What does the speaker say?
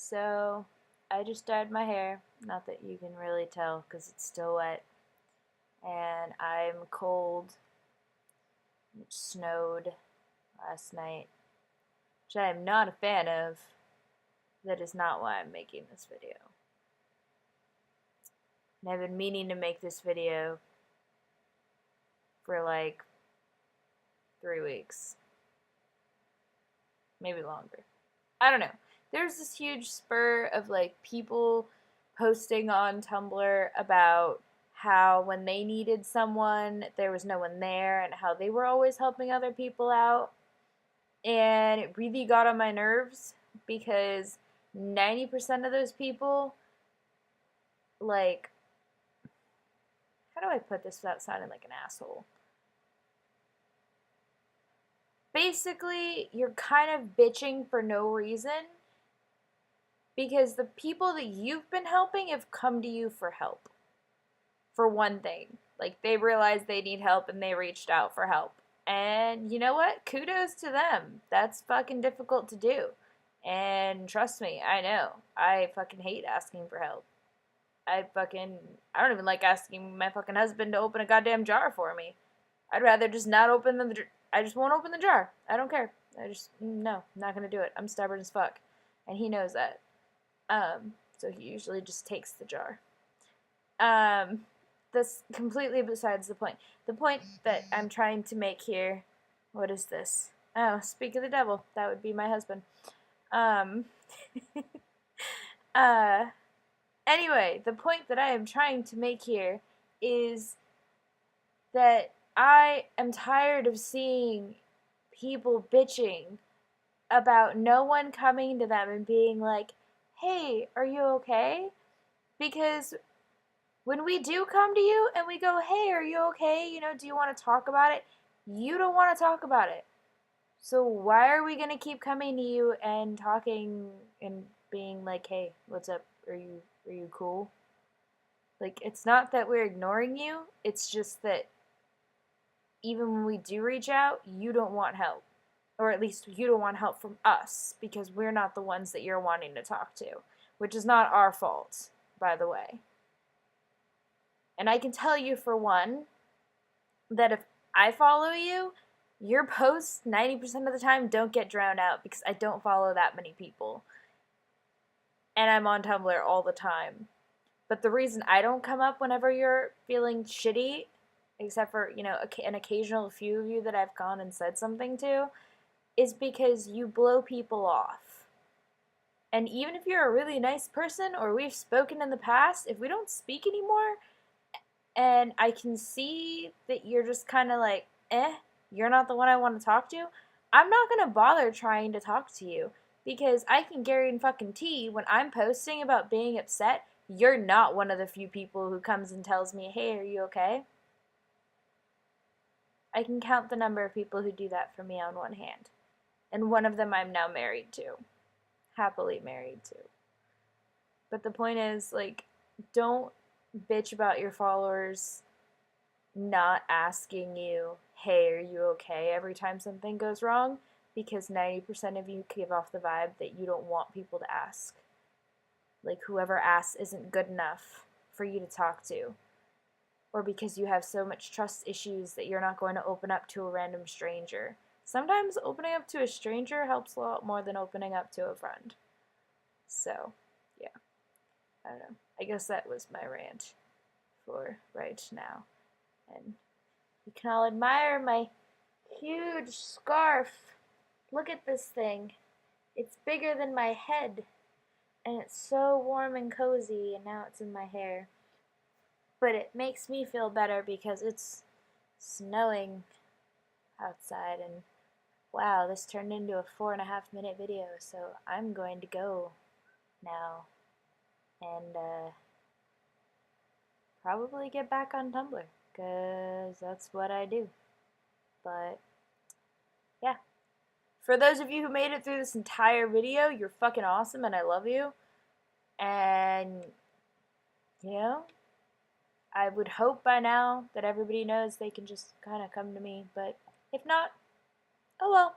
So I just dyed my hair. Not that you can really tell because it's still wet. And I'm cold. It snowed last night, which I am not a fan of. That is not why I'm making this video. And I've been meaning to make this video for like 3 weeks. Maybe longer. I don't know. There's this huge spur of like people posting on Tumblr about how when they needed someone, there was no one there, and how they were always helping other people out. And it really got on my nerves because 90% of those people, like, how do I put this without sounding like an asshole? Basically, you're kind of bitching for no reason because the people that you've been helping have come to you for help. For one thing, like, they realized they need help and they reached out for help. And you know what? Kudos to them. That's fucking difficult to do. And trust me, I know. I fucking hate asking for help. I don't even like asking my fucking husband to open a goddamn jar for me. I'd rather just not open the I just won't open the jar. I don't care. No, not gonna do it. I'm stubborn as fuck. And he knows that. So he usually just takes the jar. That's completely besides the point. The point that I'm trying to make here, what is this? Oh, speak of the devil. That would be my husband. Um, uh, anyway, the point that I am trying to make here is that I am tired of seeing people bitching about no one coming to them and being like, hey, are you okay? Because when we do come to you and we go, hey, are you okay? Do you want to talk about it? You don't want to talk about it. So why are we going to keep coming to you and talking and being like, hey, what's up? Are you cool? Like, it's not that we're ignoring you. It's just that even when we do reach out, you don't want help. Or at least you don't want help from us because we're not the ones that you're wanting to talk to, which is not our fault, by the way. And I can tell you for one that if I follow you, your posts 90% of the time don't get drowned out because I don't follow that many people. And I'm on Tumblr all the time. But the reason I don't come up whenever you're feeling shitty, except for, an occasional few of you that I've gone and said something to, is because you blow people off. And even if you're a really nice person or we've spoken in the past, if we don't speak anymore, and I can see that you're just kind of like, you're not the one I want to talk to, I'm not going to bother trying to talk to you. Because I can guarantee when I'm posting about being upset, you're not one of the few people who comes and tells me, hey, are you okay? I can count the number of people who do that for me on one hand. And one of them I'm now married to. Happily married to. But the point is, like, don't bitch about your followers not asking you, hey, are you okay, every time something goes wrong, because 90% of you give off the vibe that you don't want people to ask. Like, whoever asks isn't good enough for you to talk to. Or because you have so much trust issues that you're not going to open up to a random stranger. Sometimes opening up to a stranger helps a lot more than opening up to a friend. So, yeah. I don't know. I guess that was my rant for right now. And you can all admire my huge scarf. Look at this thing. It's bigger than my head. And it's so warm and cozy, and now it's in my hair. But it makes me feel better because it's snowing outside, and wow, this turned into a 4.5-minute video, so I'm going to go now and probably get back on Tumblr, because that's what I do. But yeah, for those of you who made it through this entire video, you're fucking awesome and I love you. And I would hope by now that everybody knows they can just kind of come to me, but if not, oh well.